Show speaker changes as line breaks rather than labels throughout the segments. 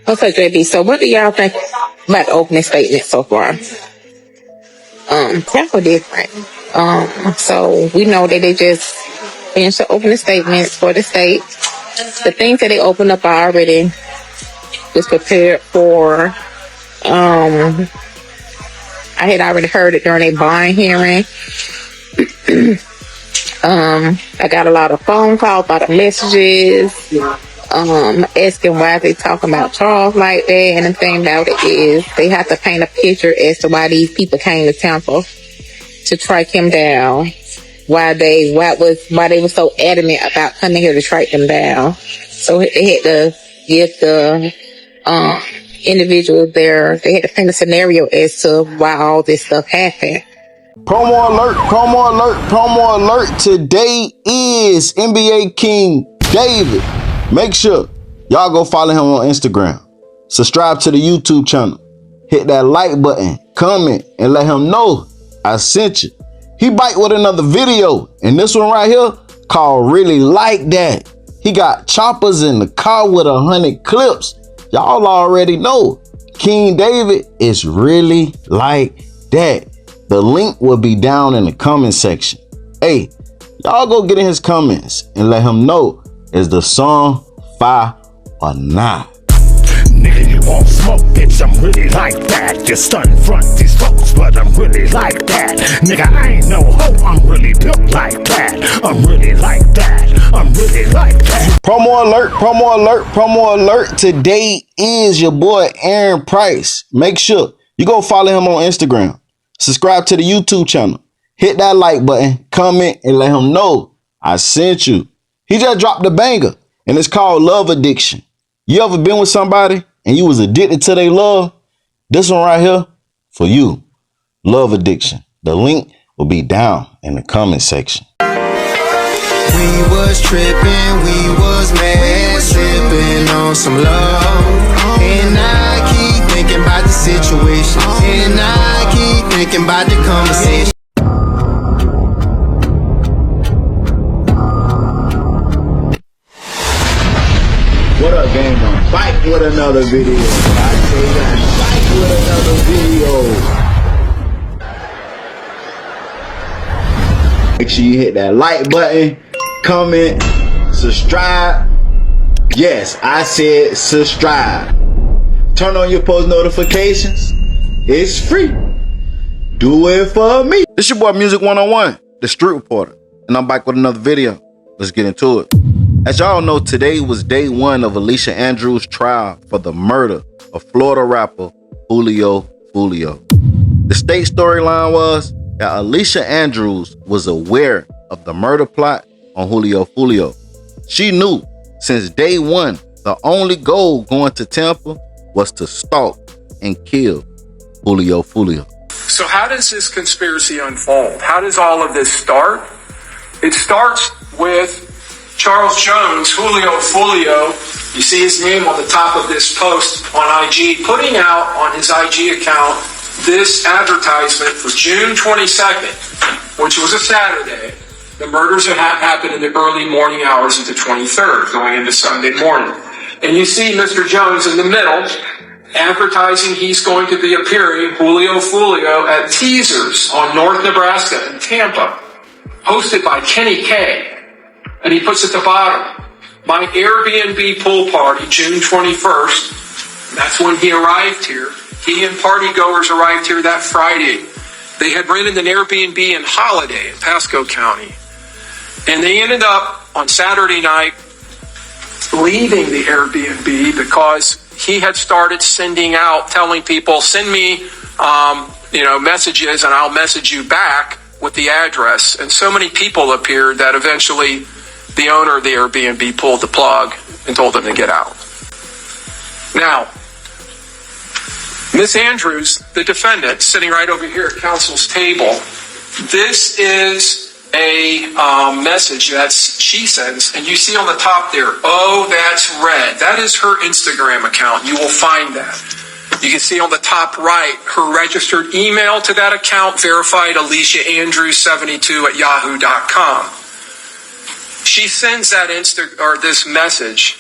Okay, JB. So what do y'all think about the opening statement so far? Tampa different. So we know that they just finished the opening statements for the state. The things that they opened up are already was prepared for. I had already heard it during a bond hearing. I got a lot of phone calls, a lot of messages, asking why they talking about Charles like that. And the thing about it is they have to paint a picture as to why these people came to Tampa to track him down. Why they were so adamant about coming here to track them down. So they had to give the individuals there, they had to paint a scenario as to why all this stuff happened.
Promo alert, promo alert, promo alert. Today is NBA King David. Make sure y'all go follow him on Instagram. Subscribe to the YouTube channel. Hit that like button, comment, and let him know I sent you. He back with another video, and this one right here called Really Like That. He got choppers in the car with 100 clips. Y'all already know King David is really like that. The link will be down in the comment section. Hey, y'all go get in his comments and let him know, is the song fire or not?
Nigga, you won't smoke, bitch, I'm really like that. You stun front these folks, but I'm really like that. Nigga, I ain't no hoe, I'm really built like that. I'm really like that, I'm really like that.
Promo alert, promo alert, promo alert. Today is your boy Aaron Price. Make sure you go follow him on Instagram. Subscribe to the YouTube channel. Hit that like button, comment, and let him know I sent you. He just dropped a banger, and it's called Love Addiction. You ever been with somebody and you was addicted to their love? This one right here for you. Love Addiction. The link will be down in the comment section.
We was tripping, we was mad, sipping on some love. And I keep thinking about the situation, and I keep thinking about the conversation.
What up, gang? I'm back with another video. I say I'm back with another video. Make sure you hit that like button, comment, subscribe. Yes, I said subscribe. Turn on your post notifications. It's free. Do it for me. This your boy Music 101, the street reporter, and I'm back with another video. Let's get into it. As y'all know, today was day one of Alicia Andrews' trial for the murder of Florida rapper Julio. The state storyline was that Alicia Andrews was aware of the murder plot on Julio. She knew since day one the only goal going to Tampa was to stalk and kill Julio.
So how does this conspiracy unfold? How does all of this start? It starts with Charles Jones, Foolio, you see his name on the top of this post on IG, putting out on his IG account this advertisement for June 22nd, which was a Saturday. The murders had happened in the early morning hours of the 23rd, going into Sunday morning. And you see Mr. Jones in the middle, advertising he's going to be appearing, Foolio, at Teasers on North Nebraska in Tampa, hosted by Kenny K. And he puts at the bottom, my Airbnb pool party, June 21st. That's when he arrived here. He and party goers arrived here that Friday. They had rented an Airbnb in Holiday in Pasco County. And they ended up on Saturday night leaving the Airbnb because he had started sending out, telling people, send me, messages and I'll message you back with the address. And so many people appeared that eventually the owner of the Airbnb pulled the plug and told them to get out. Now, Miss Andrews, the defendant, sitting right over here at counsel's table, this is a message that she sends, and you see on the top there, oh, that's red. That is her Instagram account. You will find that. You can see on the top right, her registered email to that account, verified Alicia Andrews 72 at yahoo.com. She sends that this message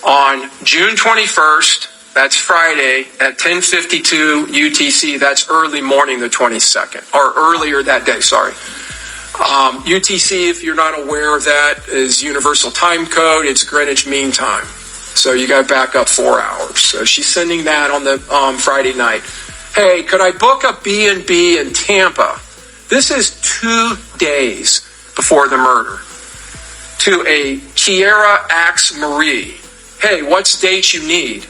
On June 21st, that's Friday, at 10:52 UTC, that's early morning the 22nd, or earlier that day, sorry. UTC, if you're not aware of that, is Universal Time Code. It's Greenwich Mean Time. So you got to back up 4 hours. So she's sending that on the Friday night. Hey, could I book a B&B in Tampa? This is 2 days before the murder. To a Kiera Axe Marie. Hey, what's date you need?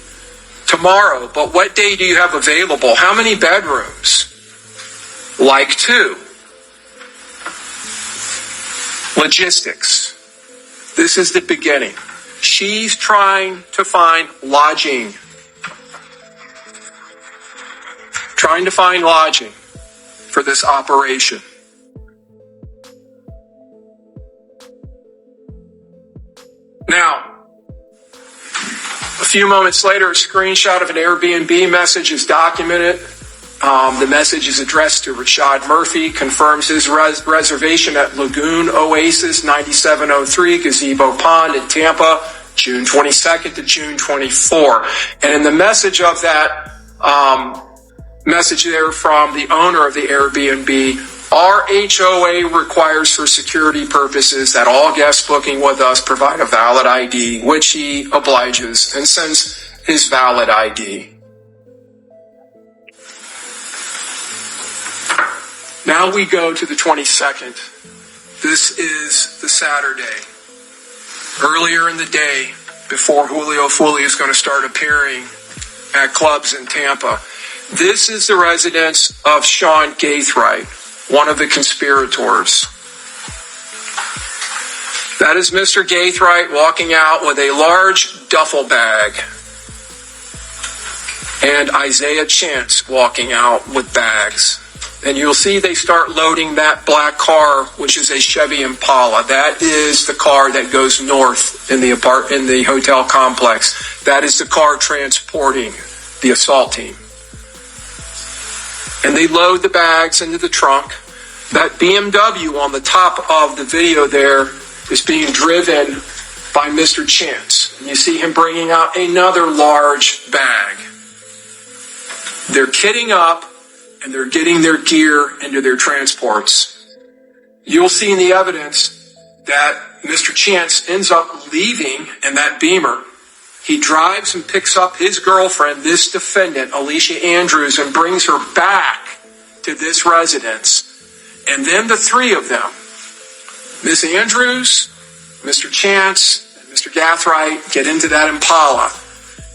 Tomorrow, but what day do you have available? How many bedrooms? Like 2. Logistics. This is the beginning. She's trying to find lodging. Trying to find lodging for this operation. Now, a few moments later, a screenshot of an Airbnb message is documented. The message is addressed to Rashad Murphy, confirms his reservation at Lagoon Oasis 9703 Gazebo Pond in Tampa, June 22nd to June 24. And in the message of that message there from the owner of the Airbnb, our HOA requires for security purposes that all guests booking with us provide a valid ID, which he obliges and sends his valid ID. Now we go to the 22nd. This is the Saturday. Earlier in the day, before Julio Foolio is going to start appearing at clubs in Tampa. This is the residence of Sean Gaithright, one of the conspirators. That is Mr. Gaithright walking out with a large duffel bag. And Isaiah Chance walking out with bags. And you'll see they start loading that black car, which is a Chevy Impala. That is the car that goes north in the hotel complex. That is the car transporting the assault team. And they load the bags into the trunk. That BMW on the top of the video there is being driven by Mr. Chance. And you see him bringing out another large bag. They're kitting up and they're getting their gear into their transports. You'll see in the evidence that Mr. Chance ends up leaving in that Beamer. He drives and picks up his girlfriend, this defendant, Alicia Andrews, and brings her back to this residence. And then the three of them, Miss Andrews, Mr. Chance, and Mr. Gaithright, get into that Impala.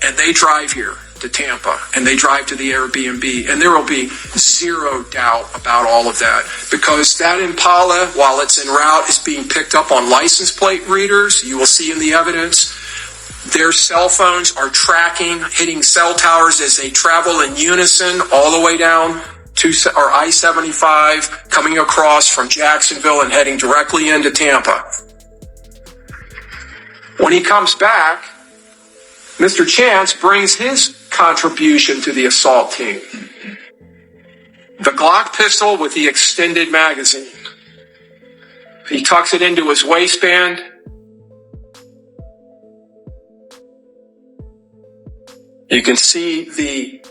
And they drive here to Tampa. And they drive to the Airbnb. And there will be zero doubt about all of that. Because that Impala, while it's en route, is being picked up on license plate readers. You will see in the evidence. Their cell phones are tracking, hitting cell towers as they travel in unison all the way down to I-75, coming across from Jacksonville and heading directly into Tampa. When he comes back, Mr. Chance brings his contribution to the assault team. The Glock pistol with the extended magazine. He tucks it into his waistband. You can see the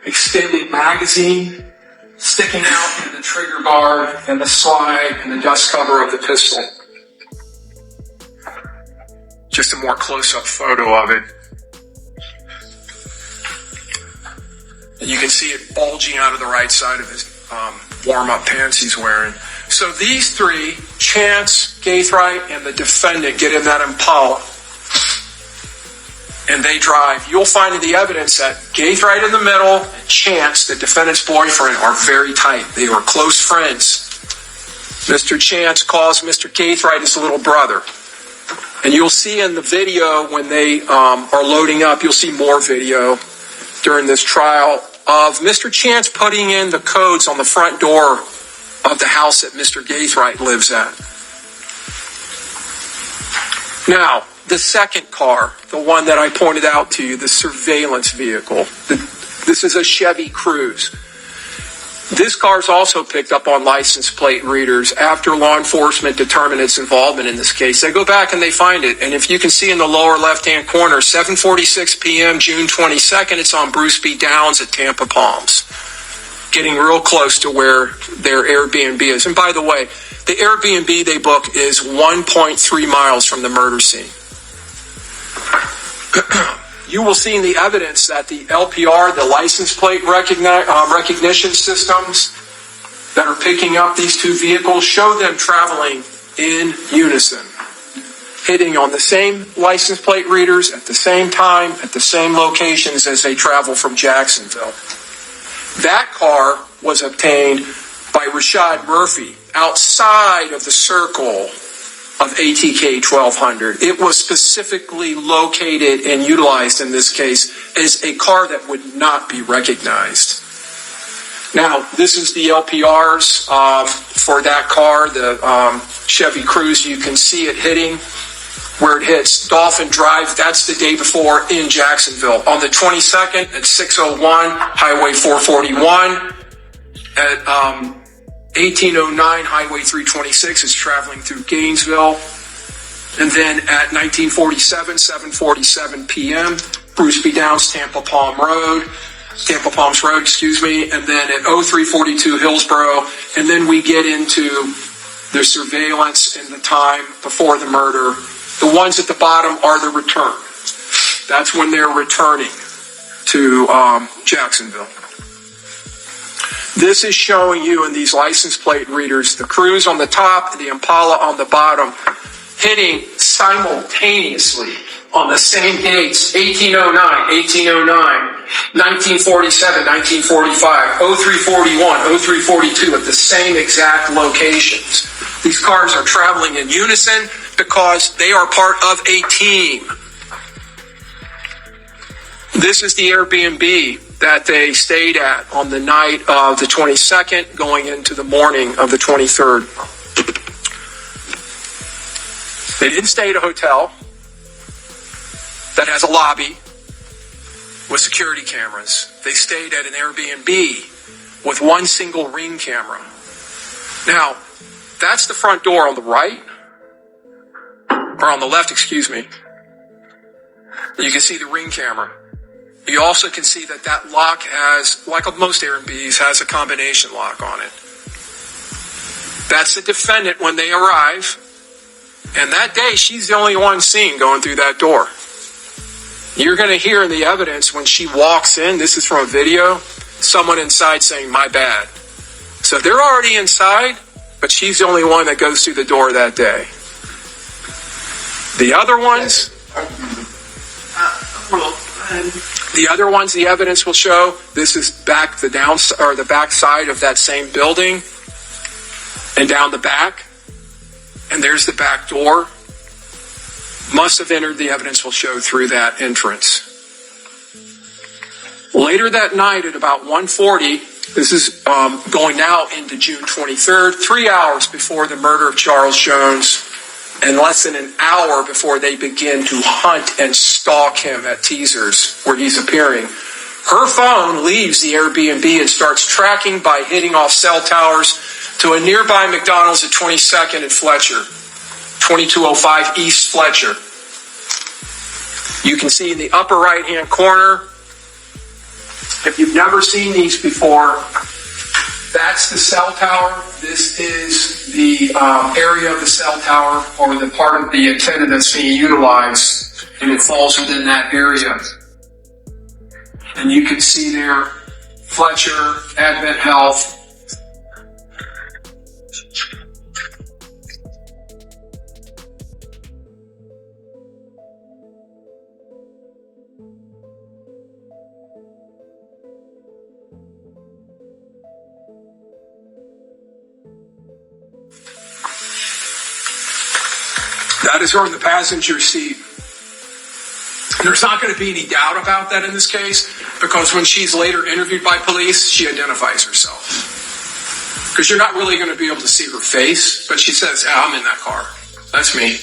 extended magazine sticking out in the trigger guard and the slide and the dust cover of the pistol. Just a more close-up photo of it. And you can see it bulging out of the right side of his warm-up pants he's wearing. So these three, Chance, Gaithright, and the defendant, get in that Impala. And they drive. You'll find in the evidence that Gaithright in the middle and Chance, the defendant's boyfriend, are very tight. They are close friends. Mr. Chance calls Mr. Gaithright his little brother. And you'll see in the video when they are loading up, you'll see more video during this trial of Mr. Chance putting in the codes on the front door of the house that Mr. Gaithright lives at. Now, the second car, the one that I pointed out to you, the surveillance vehicle. This is a Chevy Cruze. This car is also picked up on license plate readers after law enforcement determined its involvement in this case. They go back and they find it. And if you can see in the lower left-hand corner, 7:46 p.m., June 22nd, it's on Bruce B. Downs at Tampa Palms, getting real close to where their Airbnb is. And by the way, the Airbnb they book is 1.3 miles from the murder scene. You will see in the evidence that the LPR, the license plate recognition systems that are picking up these two vehicles, show them traveling in unison, hitting on the same license plate readers at the same time, at the same locations as they travel from Jacksonville. That car was obtained by Rashad Murphy outside of the circle of ATK 1200. It was specifically located and utilized in this case as a car that would not be recognized. Now, this is the LPRs for that car, the Chevy Cruze. You can see it hitting where it hits Dolphin Drive. That's the day before in Jacksonville. On the 22nd at 601 Highway 441 at 1809 Highway 326 is traveling through Gainesville. And then at 1947, 7:47 p.m., Bruce B. Downs, Tampa Palms Road, and then at 0342 Hillsborough. And then we get into the surveillance and the time before the murder. The ones at the bottom are the return. That's when they're returning to Jacksonville. This is showing you in these license plate readers the Cruze on the top and the Impala on the bottom hitting simultaneously on the same dates, 1809, 1947, 1945, 0341, 0342 at the same exact locations. These cars are traveling in unison because they are part of a team. This is the Airbnb that they stayed at on the night of the 22nd, going into the morning of the 23rd. They didn't stay at a hotel that has a lobby with security cameras. They stayed at an Airbnb with one single Ring camera. Now, that's the front door on the right, or on the left, excuse me. You can see the Ring camera. You also can see that that lock has, like most Airbnbs, has a combination lock on it. That's the defendant when they arrive. And that day, she's the only one seen going through that door. You're going to hear in the evidence when she walks in, this is from a video, someone inside saying, "My bad." So they're already inside, but she's the only one that goes through the door that day. The other ones, the evidence will show, this is the back side of that same building, and down the back, and there's the back door. Must have entered, the evidence will show, through that entrance. Later that night at about 1:40, this is going now into June 23rd, 3 hours before the murder of Charles Jones, and less than an hour before they begin to hunt and stalk him at Teasers, where he's appearing. Her phone leaves the Airbnb and starts tracking by hitting off cell towers to a nearby McDonald's at 22nd and Fletcher, 2205 East Fletcher. You can see in the upper right-hand corner, if you've never seen these before, that's the cell tower. This is the area of the cell tower, or the part of the antenna that's being utilized, and it falls within that area. And you can see there, Fletcher, Advent Health. That is her in the passenger seat. There's not going to be any doubt about that in this case, because when she's later interviewed by police, she identifies herself. Because you're not really going to be able to see her face, but she says, "Yeah, I'm in that car. That's me."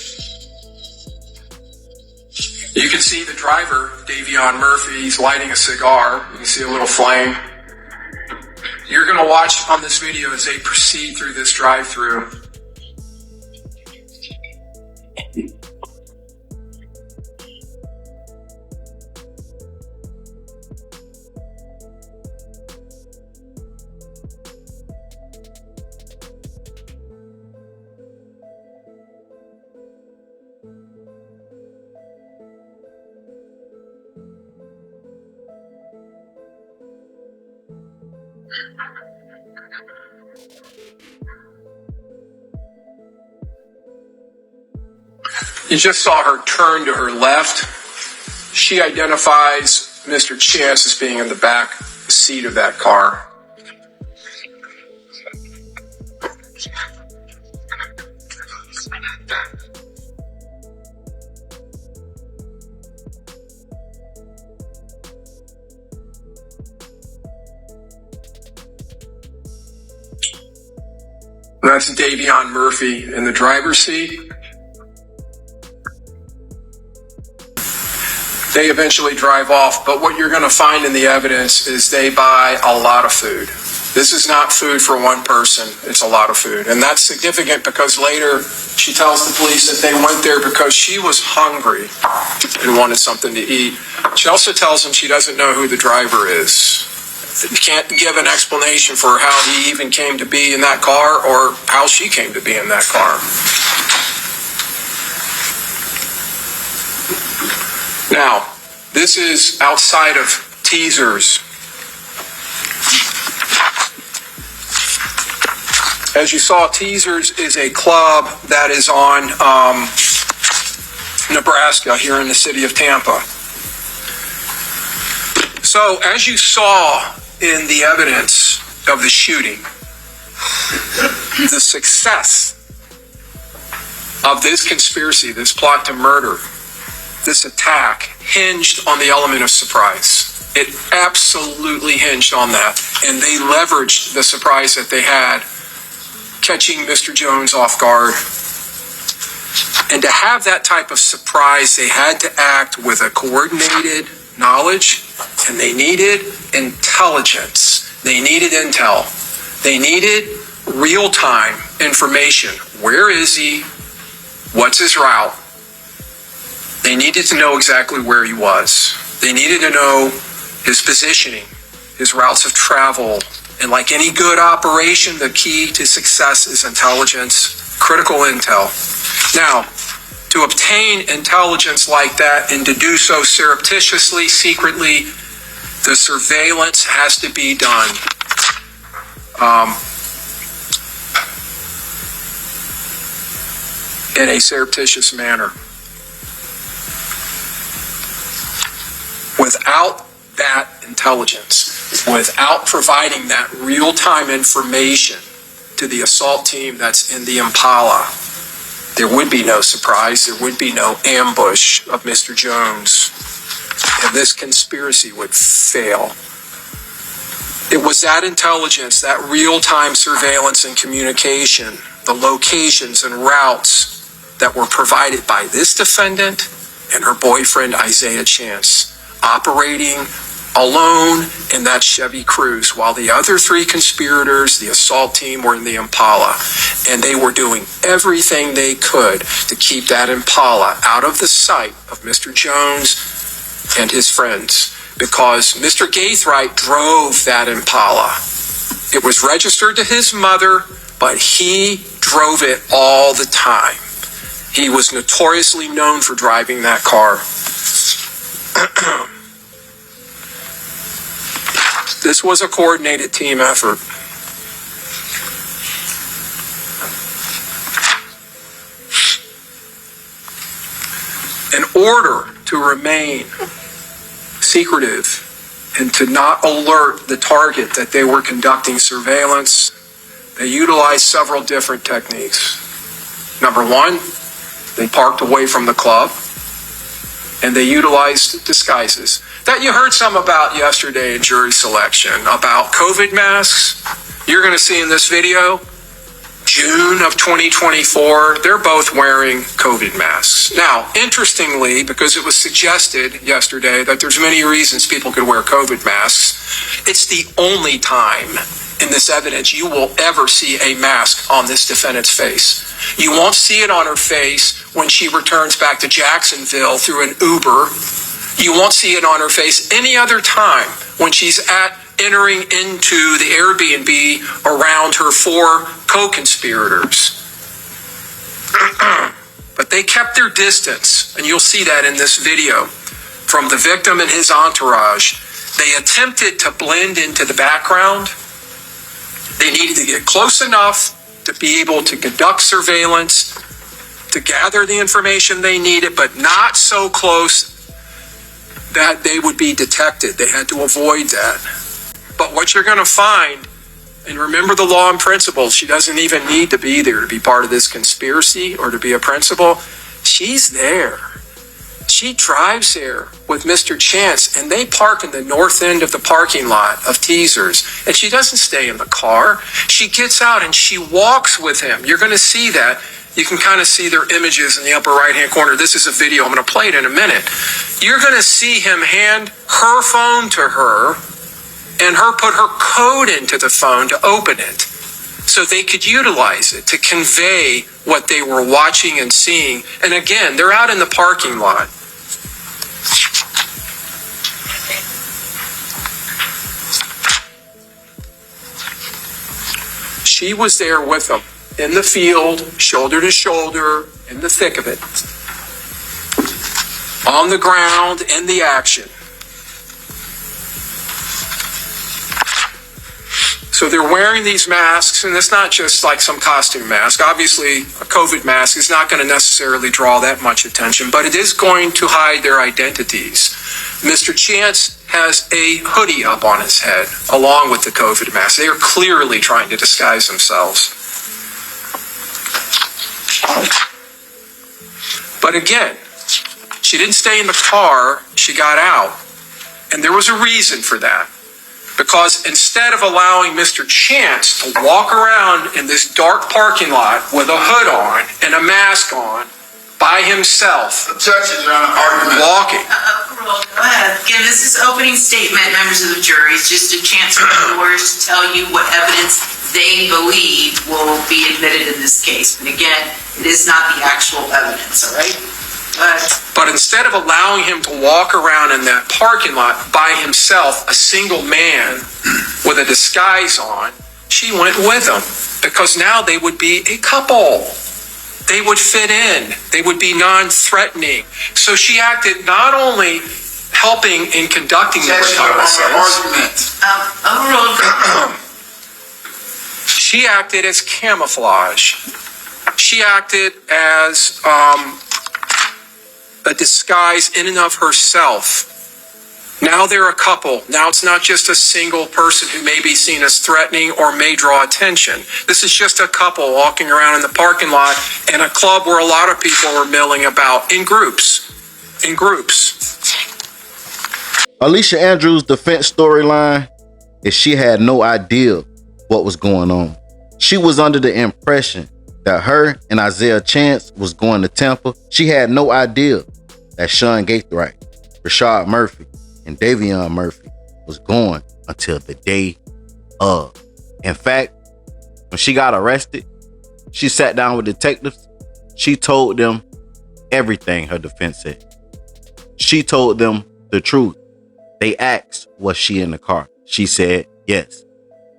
You can see the driver, Davion Murphy, he's lighting a cigar. You can see a little flame. You're going to watch on this video as they proceed through this drive-through. You just saw her turn to her left. She identifies Mr. Chance as being in the back seat of that car. That's Davion Murphy in the driver's seat. They eventually drive off, but what you're going to find in the evidence is they buy a lot of food. This is not food for one person, it's a lot of food. And that's significant because later she tells the police that they went there because she was hungry and wanted something to eat. She also tells them she doesn't know who the driver is. You can't give an explanation for how he even came to be in that car or how she came to be in that car. Now, this is outside of Teasers. As you saw, Teasers is a club that is on Nebraska, here in the city of Tampa. So, as you saw in the evidence of the shooting, the success of this conspiracy, this plot to murder, this attack hinged on the element of surprise. It absolutely hinged on that. And they leveraged the surprise that they had, catching Mr. Jones off guard. And to have that type of surprise, they had to act with a coordinated knowledge, and they needed intelligence. They needed intel. They needed real-time information. Where is he? What's his route? They needed to know exactly where he was. They needed to know his positioning, his routes of travel. And like any good operation, the key to success is intelligence, critical intel. Now, to obtain intelligence like that and to do so surreptitiously, secretly, the surveillance has to be done. In a surreptitious manner. Without that intelligence, without providing that real-time information to the assault team that's in the Impala, there would be no surprise, there would be no ambush of Mr. Jones, and this conspiracy would fail. It was that intelligence, that real-time surveillance and communication, the locations and routes that were provided by this defendant and her boyfriend, Isaiah Chance, operating alone in that Chevy Cruze, while the other three conspirators, the assault team, were in the Impala. And they were doing everything they could to keep that Impala out of the sight of Mr. Jones and his friends, because Mr. Gaithright drove that Impala. It was registered to his mother, but he drove it all the time. He was notoriously known for driving that car. This was a coordinated team effort. In order to remain secretive and to not alert the target that they were conducting surveillance, they utilized several different techniques. Number one, they parked away from the club, and they utilized disguises that you heard some about yesterday in jury selection, about COVID masks. You're going to see in this video, June of 2024, they're both wearing COVID masks. Now, interestingly, because it was suggested yesterday that there's many reasons people could wear COVID masks, it's the only time in this evidence you will ever see a mask on this defendant's face. You won't see it on her face when she returns back to Jacksonville through an Uber. You won't see it on her face any other time when she's entering into the Airbnb around her 4 co-conspirators. But they kept their distance, and you'll see that in this video, from the victim and his entourage. They attempted to blend into the background. They needed to get close enough to be able to conduct surveillance, to gather the information they needed, but not so close that they would be detected. They had to avoid that. But what you're going to find, and remember the law and principles, she doesn't even need to be there to be part of this conspiracy or to be a principal. She's there. She drives there with Mr. Chance, and they park in the north end of the parking lot of Teasers, and she doesn't stay in the car. She gets out and she walks with him. You're going to see that. You can kind of see their images in the upper right-hand corner. This is a video. I'm going to play it in a minute. You're going to see him hand her phone to her and her put her code into the phone to open it so they could utilize it to convey what they were watching and seeing. And again, they're out in the parking lot. She was there with them in the field, shoulder to shoulder, in the thick of it, on the ground, in the action. So they're wearing these masks, and it's not just like some costume mask. Obviously, a COVID mask is not going to necessarily draw that much attention, but it is going to hide their identities. Mr. Chance has a hoodie up on his head, along with the COVID mask. They are clearly trying to disguise themselves. But again, she didn't stay in the car, she got out. And there was a reason for that. Because instead of allowing Mr. Chance to walk around in this dark parking lot with a hood on and a mask on by himself, walking.
Go ahead. Again, this is opening statement, members of the jury. It's just a chance for the lawyers to tell you what evidence they believe will be admitted in this case. But again, it is not the actual evidence, all right?
But instead of allowing him to walk around in that parking lot by himself, a single man with a disguise on, she went with him because now they would be a couple. They would fit in. They would be non-threatening. So she acted not only helping in conducting the reconnaissance. She acted as camouflage. She acted as a disguise in and of herself. Now they're a couple. Now it's not just a single person who may be seen as threatening or may draw attention. This is just a couple walking around in the parking lot in a club where a lot of people were milling about in groups. In groups.
Alicia Andrews' defense storyline is she had no idea what was going on. She was under the impression that her and Isaiah Chance was going to Tampa. She had no idea that Sean Gaithright, Rashad Murphy, and Davion Murphy was going until the day of. In fact, when she got arrested, she sat down with detectives. She told them everything her defense said. She told them the truth. They asked, was she in the car? She said, yes.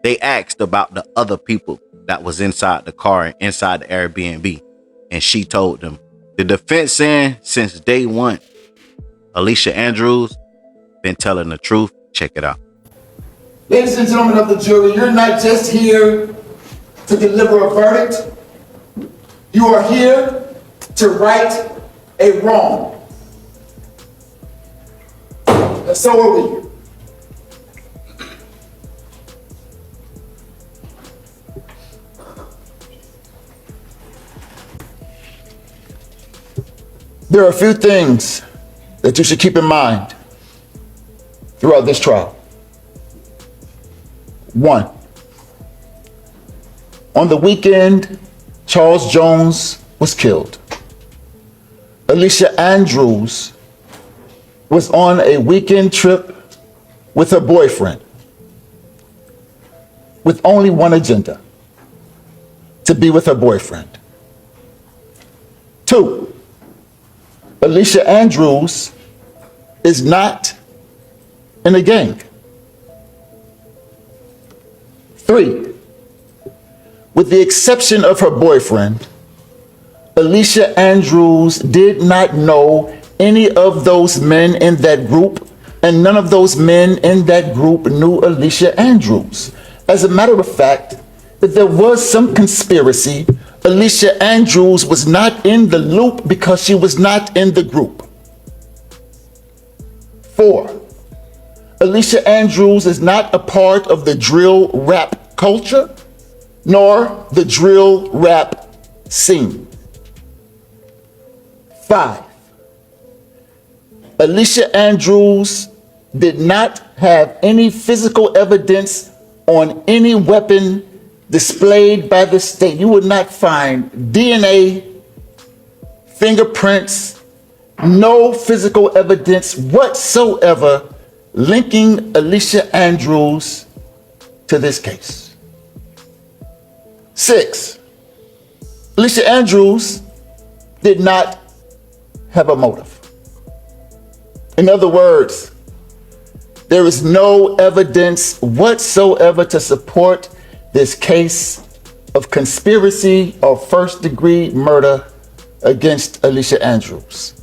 They asked about the other people that was inside the car and inside the Airbnb. And she told them. The defense saying since day one, Alicia Andrews been telling the truth. Check it out.
Ladies and gentlemen of the jury, you're not just here to deliver a verdict. You are here to right a wrong. And so are we. There are a few things that you should keep in mind throughout this trial. 1, on the weekend Charles Jones was killed, Alicia Andrews was on a weekend trip with her boyfriend. with only one agenda: to be with her boyfriend. 2, Alicia Andrews is not in a gang. 3, with the exception of her boyfriend, Alicia Andrews did not know any of those men in that group, and none of those men in that group knew Alicia Andrews. As a matter of fact, if there was some conspiracy, Alicia Andrews was not in the loop because she was not in the group. 4, Alicia Andrews is not a part of the drill rap culture, nor the drill rap scene. 5, Alicia Andrews did not have any physical evidence on any weapon displayed by the state. You would not find DNA, fingerprints, no physical evidence whatsoever linking Alicia Andrews to this case. 6, Alicia Andrews did not have a motive. In other words, there is no evidence whatsoever to support this case of conspiracy or first-degree murder against Alicia Andrews.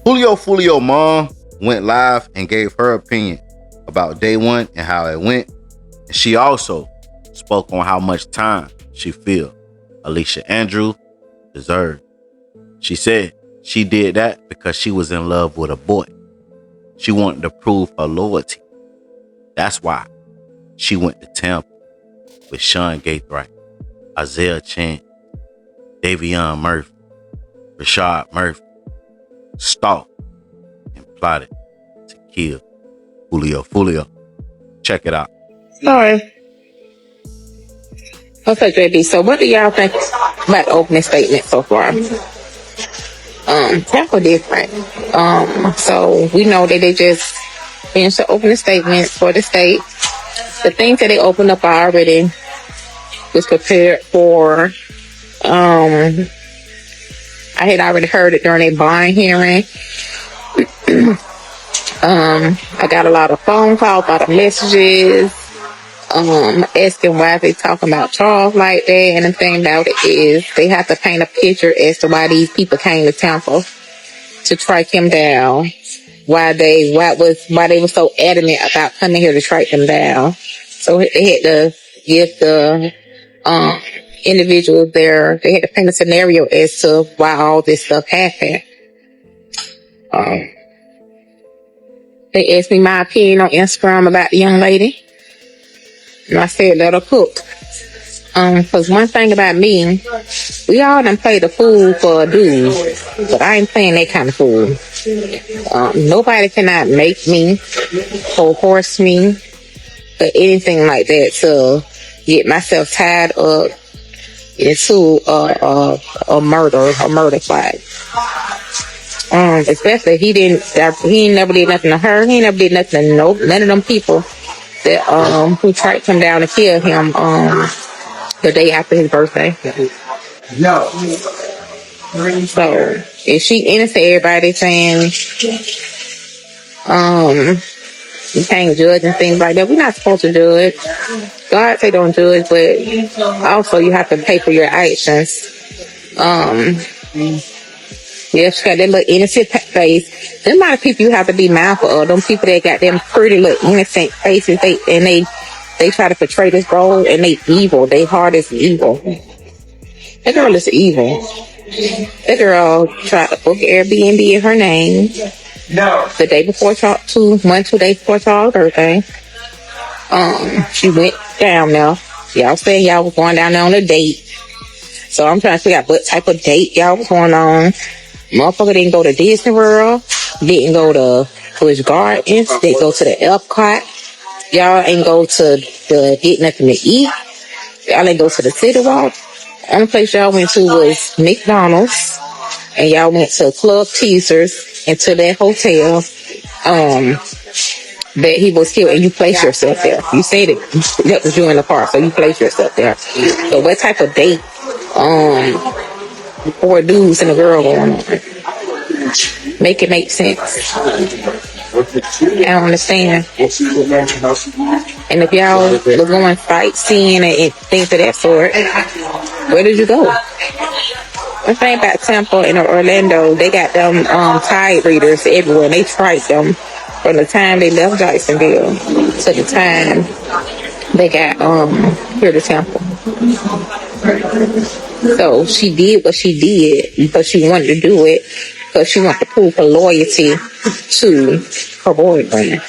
Julio Foolio mom went live and gave her opinion about day one and how it went. And she also spoke on how much time she feel Alicia Andrews deserved. She said she did that because she was in love with a boy. She wanted to prove her loyalty. That's why she went to Tampa with Sean Gaithright, Isaiah Chan, Davion Murphy, Rashad Murphy, stalked and plotted to kill Julio Foolio. Check it out.
Sorry. Okay, JB. So what do y'all think about the opening statement so far? Tampa different. So we know that they just finished the opening statement for the state. The things that they opened up already was prepared for. I had already heard it during a bond hearing. I got a lot of phone calls, a lot of messages, asking why they talking about Charles like that. And the thing about it is they have to paint a picture as to why these people came to Tampa to track him down. Why they were so adamant about coming here to track them down. So they had to give the individuals there, they had to paint a scenario as to why all this stuff happened. They asked me my opinion on Instagram about the young lady. And I said, let her cook. Cause one thing about me, we all done played the fool for a dude, but I ain't playing that kind of fool. Nobody cannot make me or force me or anything like that to get myself tied up into a murder plot. Especially he ain't never did nothing to her. He ain't never did nothing to none of them people that who tracked him down to kill him the day after his birthday.
No.
So if she innocent, everybody saying you can't judge and things like that. We're not supposed to judge. God say don't judge, but also you have to pay for your actions. Yeah, she got that little innocent face. There's a lot of people you have to be mindful of. Them people that got them pretty little innocent faces, they try to portray this role and they evil. They heart is evil. That girl is evil. That girl tried to book Airbnb in her name.
No.
The day before 2 days before Charles' birthday. She went down there. Y'all said y'all was going down there on a date. So I'm trying to figure out what type of date y'all was going on. Motherfucker didn't go to Disney World, didn't go to Busch Gardens, didn't go to the Epcot. Y'all ain't go to the get nothing to eat. Y'all ain't go to the City Walk. The only place y'all went to was McDonald's, and y'all went to Club Teasers and to that hotel. that he was killed, and you place yourself there. You said it. That was you in the car, so you place yourself there. So what type of date, 4 dudes and a girl going on? Make it make sense. I don't understand. And if y'all was going sightseeing and things of that sort, where did you go? One thing about Tampa and Orlando, they got them tide readers everywhere. They track them from the time they left Jacksonville to the time they got here to Tampa. So she did what she did because she wanted to do it, because she wanted to prove her loyalty to her boyfriend.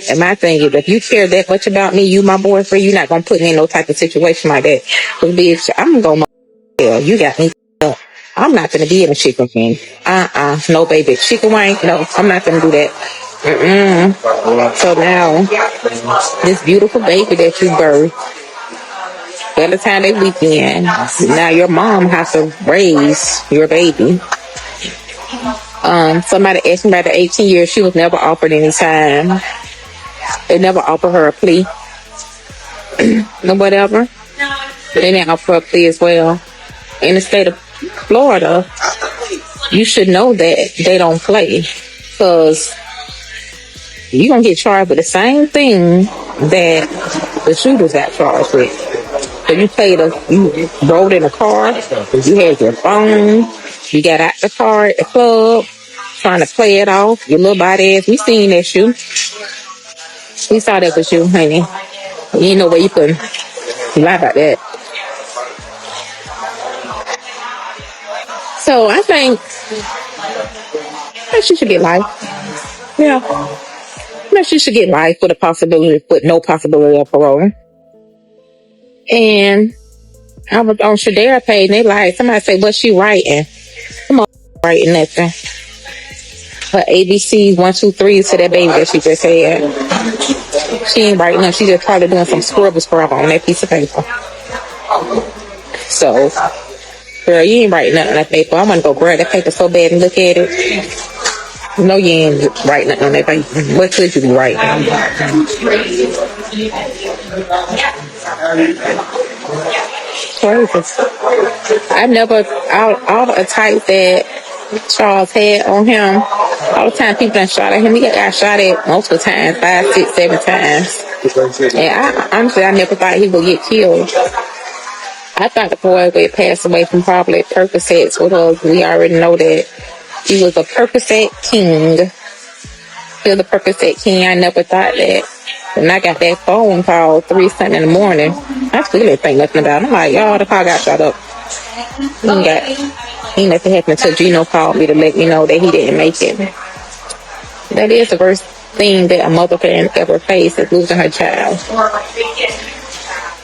And my thing is, if you care that much about me, you my boyfriend, you're not gonna put me in no type of situation like that. But bitch, I'm gonna go. You got me up. I'm not gonna be in a chicken wing. No baby, chicken wing. No, I'm not gonna do that. So now, this beautiful baby that you birthed, by the time they weekend, now your mom has to raise your baby. Somebody asked me about the 18 years. She was never offered any time. They never offered her a plea. No, whatever. They didn't offer her a plea as well. In the state of Florida, you should know that they don't play, because you're going to get charged with the same thing that the shooters got charged with. So you rode in a car, you had your phone, you got out the car at the club, trying to play it off, your little body ass. We seen that shoe. We saw that was you, honey. You ain't no way you could lie about that. So I think she should get life. Yeah. She should get life with no possibility of parole. And I was on Shadera page, and they like, somebody say, what's she writing? Come on, writing nothing. Her ABC 1, 2, 3 to that baby that she just had. She ain't writing nothing. She just probably doing some scrub on that piece of paper. So, girl, you ain't writing nothing on that paper. I want to go grab that paper so bad and look at it. No, you ain't writing nothing on that paper. What could you be writing? Crazy. I never, all the type that Charles had on him, all the time people done shot at him. He got shot at multiple times, 5, 6, 7 times. And honestly, I never thought he would get killed. I thought the boy would pass away from probably Percocets, because we already know that he was a Percocet king. Still the Percocet king. I never thought that. When I got that phone call 3 something in the morning, I still didn't think nothing about it. I'm like, y'all, the car got shot up. Ain't nothing happened until Gino called me to let me know that he didn't make it. That is the worst thing that a mother can ever face, is losing her child.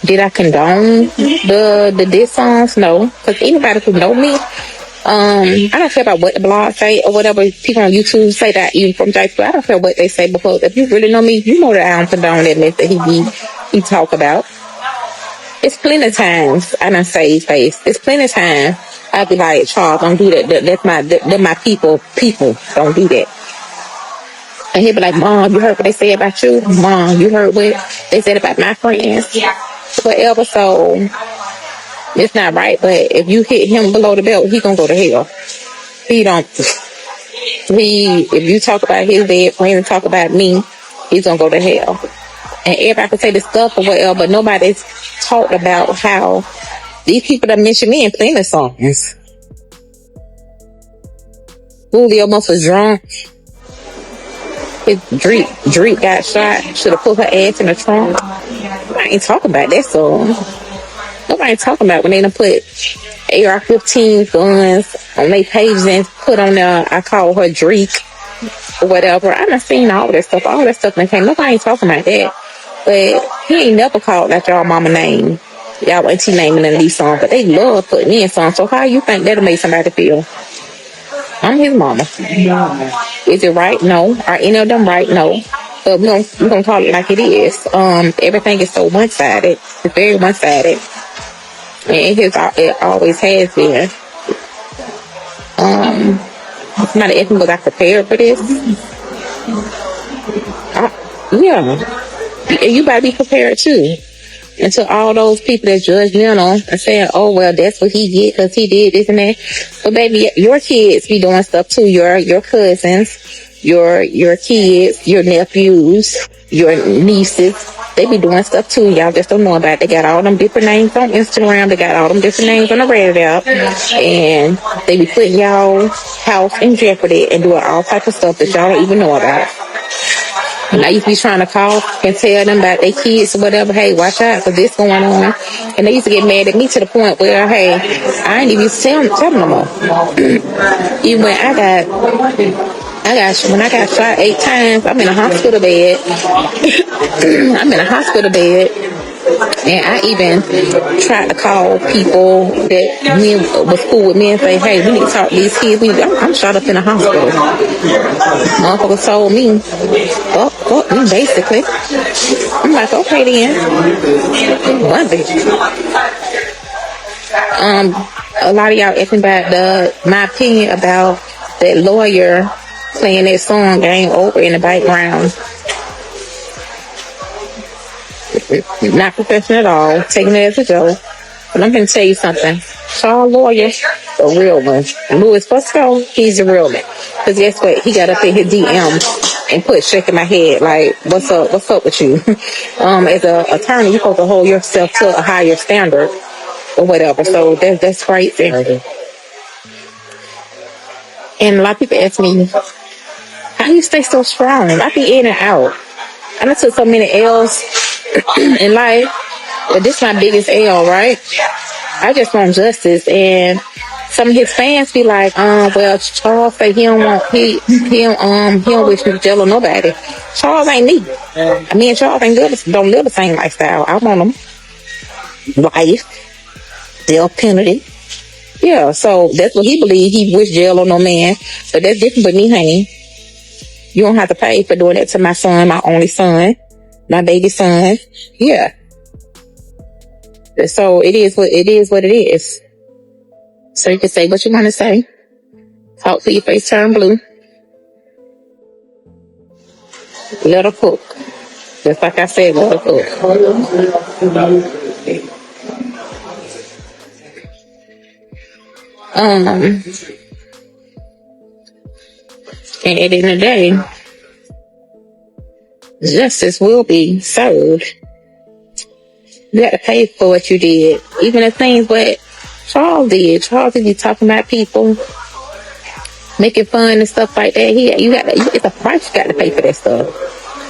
Did I condone the diss songs? No. Because anybody who know me, I don't care about what the blog say or whatever people on YouTube say that you from Jacksonville. I don't care what they say, because if you really know me, you know that I don't condone that mess that he talk about. It's plenty of times I done save face. It's plenty of times I be like, Charles, don't do that. That's my people. People don't do that. And he'll be like, Mom, you heard what they said about you? Mom, you heard what they said about my friends? Whatever. So it's not right. But if you hit him below the belt, he gonna go to hell. If you talk about his dead friends and talk about me, he's gonna go to hell. And everybody can say this stuff or whatever, but nobody's talked about how these people that mention me in plenty of songs. Julio must have drunk. His Drake got shot. Should have put her ass in the trunk. Nobody ain't talking about that song. Nobody ain't talking about when they done put AR-15 guns on their pages and put on there, I call her Drake or whatever. I done seen all that stuff. All that stuff that came. Nobody ain't talking about that. But he ain't never called out y'all mama name. Y'all auntie naming in these songs. But they love putting me in songs. So how you think that'll make somebody feel? I'm his mama. Is it right? No. Are any of them right? No. But we're gonna call it like it is. Everything is so one-sided. It's very one-sided. And it always has been. Somebody asked me, was I prepared for this? Yeah. And you better be prepared too. And to all those people that judgmental and saying, oh, well, that's what he did because he did this and that. But baby, your kids be doing stuff too. Your cousins, your kids, your nephews, your nieces, they be doing stuff too. Y'all just don't know about it. They got all them different names on Instagram. They got all them different names on the Reddit app. And they be putting y'all house in jeopardy and doing all types of stuff that y'all don't even know about. And I used to be trying to call and tell them about their kids or whatever, hey, watch out for this going on. And they used to get mad at me to the point where, hey, I ain't even used to tell them no more. Even when when I got shot 8 times, I'm in a hospital bed. I'm in a hospital bed. And I even tried to call people that was cool with me and say, hey, we need to talk to these kids. I'm shot up in a hospital. Motherfucker told me, fuck me, basically. I'm like, okay then. One bitch. A lot of y'all asking about my opinion about that lawyer playing that song Game Over in the background. Not professional at all, taking it as a joke. But I'm going to tell you something. Charles Lawyer, a real one. Louis Fusco, he's a real one. Because guess what? He got up in his DM and put shaking my head like, what's up with you? As an attorney, you're supposed to hold yourself to a higher standard or whatever. So that's great there. And a lot of people ask me, how do you stay so strong? I be in and out. I done took so many L's in life, but this is my biggest L, right? I just want justice, and some of his fans be like, well, Charles say he don't wish jail on nobody. Charles ain't me. I mean, Charles don't live the same lifestyle. I want him life, death penalty. Yeah, so that's what he believes. He wish jail on no man. So that's different with me, honey. You don't have to pay for doing that to my son, my only son, my baby son. Yeah. So it is what it is. So you can say what you want to say. Talk till your face turn blue. Let her cook. Just like I said, let her cook. And at the end of the day, justice will be served. You got to pay for what you did. Even the things what Charles did. Charles did be talking about people, making fun and stuff like that. It's a price you got to pay for that stuff.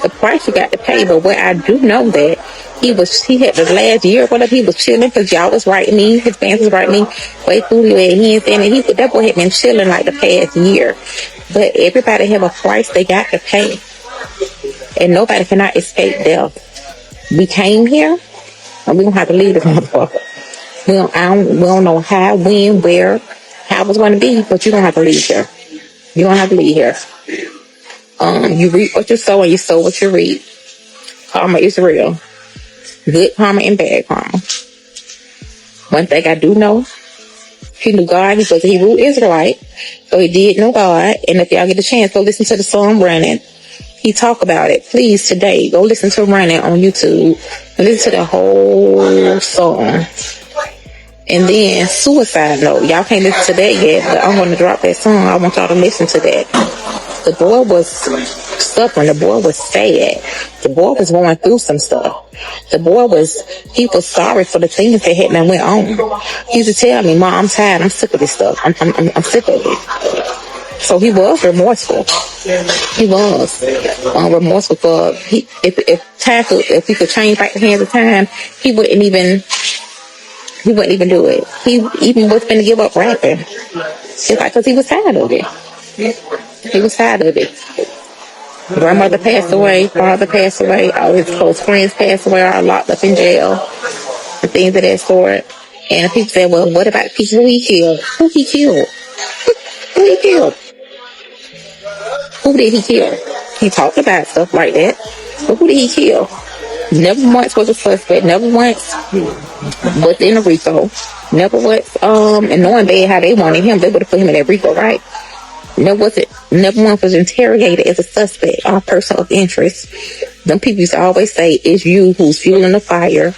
The price you got to pay. But what I do know that he had the last year, whatever, he was chilling because y'all was writing me, his fans was writing me, wait, Foolio, and he ain't saying that that boy had been chilling like the past year. But everybody have a price they got to pay. And nobody cannot escape death. We came here, and we don't have to leave this motherfucker. We don't know how, when, where, how it's going to be, but you don't have to leave here. You don't have to leave here. You reap what you sow, and you sow what you reap. Karma is real. Good karma and bad karma. One thing I do know, he knew God. He was a Hebrew Israelite, so he did know God. And if y'all get a chance, go listen to the song Running. He talk about it. Please, today, go listen to Running on YouTube and listen to the whole song. And then Suicide Note. Y'all can't listen to that yet, but I'm going to drop that song. I want y'all to listen to that. The boy was suffering. The boy was sad. The boy was going through some stuff. He was sorry for the things that had went on. He used to tell me, Mom, I'm tired. I'm sick of this stuff. I'm sick of it. So he was remorseful. He was remorseful for if he could change back the hands of time, he wouldn't even do it. He even was going to give up rapping. It's like because he was tired of it. He was tired of it. Grandmother passed away, father passed away, all his close friends passed away, are locked up in jail, and things of that sort. And people say, well, what about people he killed? Who he killed? Who he killed? Who did he kill? He talked about stuff like that. But who did he kill? Never once was a suspect. Never once was in a RICO. Never once, and knowing bad how they wanted him, they would have put him in that RICO, right? never one was interrogated as a suspect or person of interest. Them people used to always say, it's you who's fueling the fire,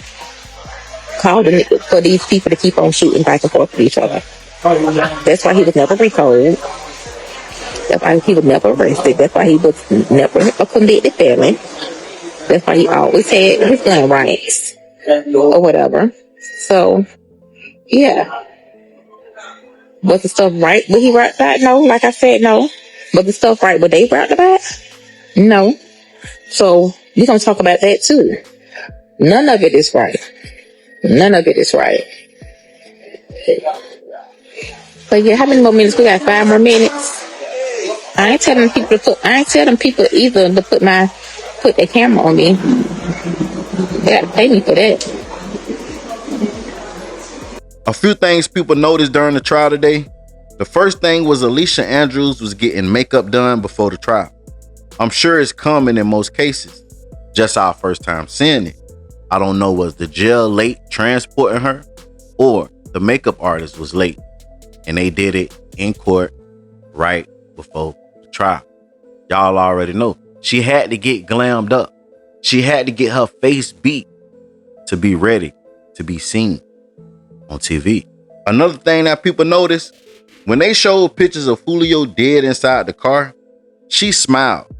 calling for these people to keep on shooting back and forth with each other. That's why he was never recalled. That's why he was never arrested. That's why he was never a convicted felon. That's why he always had his gun rights or whatever. So, yeah. Was the stuff right what he rapped about? No. Like I said, no. Was the stuff right what they rapped about? No. So, we're going to talk about that too. None of it is right. None of it is right. But yeah, how many more minutes? We got 5 more minutes. I ain't telling people either to put their camera on me. They gotta pay me for that.
A few things people noticed during the trial today. The first thing was Alicia Andrews was getting makeup done before the trial. I'm sure it's common in most cases. Just our first time seeing it. I don't know, was the jail late transporting her, or the makeup artist was late and they did it in court right before the trial. Y'all already know. She had to get glammed up. She had to get her face beat to be ready to be seen on TV. Another thing that people noticed, when they showed pictures of Julio dead inside the car, she smiled.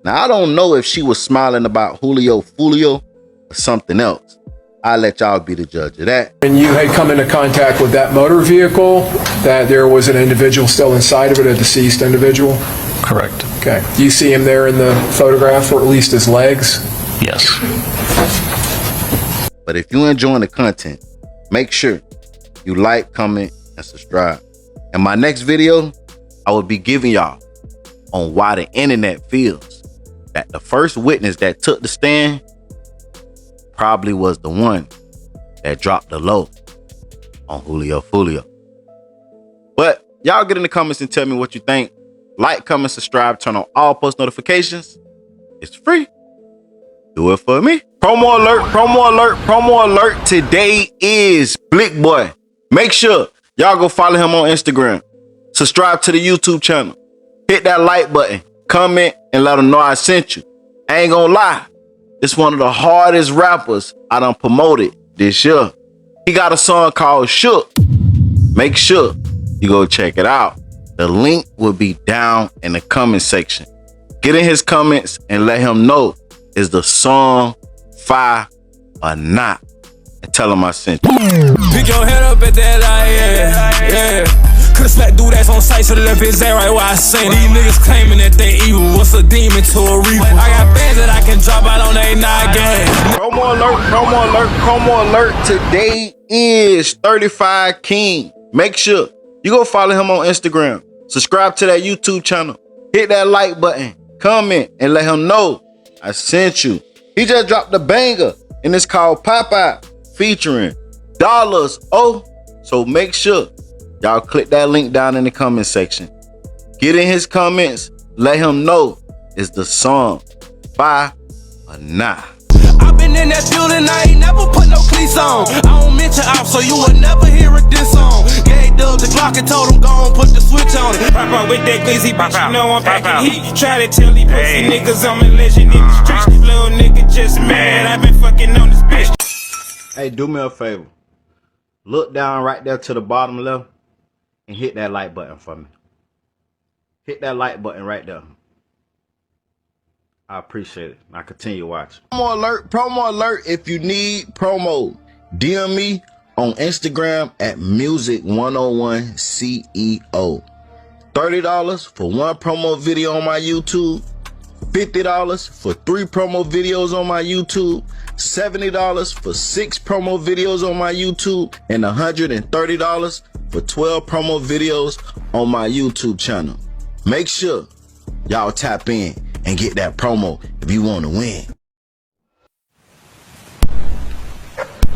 Now, I don't know if she was smiling about Foolio or something else. I'll let y'all be the judge of that.
When you had come into contact with that motor vehicle, that there was an individual still inside of it, a deceased individual?
Correct.
Okay. Do you see him there in the photograph, or at least his legs?
Yes.
But if you're enjoying the content, make sure you like, comment, and subscribe. In my next video, I will be giving y'all on why the internet feels that the first witness that took the stand probably was the one that dropped the low on Foolio. But y'all get in the comments and tell me what you think. Like, comment, subscribe, turn on all post notifications. It's free. Do it for me. Promo alert, promo alert, promo alert. Today is Blick Boy. Make sure y'all go follow him on Instagram. Subscribe to the YouTube channel. Hit that like button. Comment and let him know I sent you. I ain't gonna lie. It's one of the hardest rappers I done promoted this year. He got a song called Shook. Make sure you go check it out. The link will be down in the comment section. Get in his comments and let him know, is the song fire or not? And tell him I sent you.
Pick your head up at that light, yeah. Could've slapped dude that's on sight, should've left his ass right where I seen. These niggas claiming that they evil. What's a demon to a reaper? I got bands that I can drop out on they night game.
Promo alert, promo alert, promo alert. Today is 35 King. Make sure you go follow him on Instagram. Subscribe to that YouTube channel. Hit that like button. Comment and let him know I sent you. He just dropped a banger and it's called Popeye featuring Dollars O. So make sure y'all click that link down in the comment section. Get in his comments. Let him know, is the song fire or not?
I've been in that building, I ain't never put no cleats on. I don't mention off, so you will never hear a diss on. Gave up the clock and told him go on, put the switch on it. Pop out with that glizzy, bitch, you know I'm packing heat. Try to tell these pussy niggas I'm a legend in the streets. Little nigga just mad, I been fucking on this bitch.
Hey, do me a favor. Look down right there to the bottom left and hit that like button for me. Hit that like button right there. I appreciate it. Now continue watching. Promo alert, promo alert. If you need promo, DM me on Instagram at music101CEO. $30 for one promo video on my YouTube. $50 for 3 promo videos on my YouTube. $70 for 6 promo videos on my YouTube. And $130 for 12 promo videos on my YouTube channel. Make sure y'all tap in and get that promo if you want to win.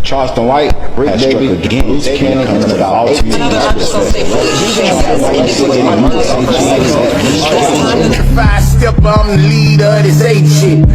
Charleston White, Brick Baby, Loose Cannon, and about ultimate
Five step, I'm the leader of this 8 shit.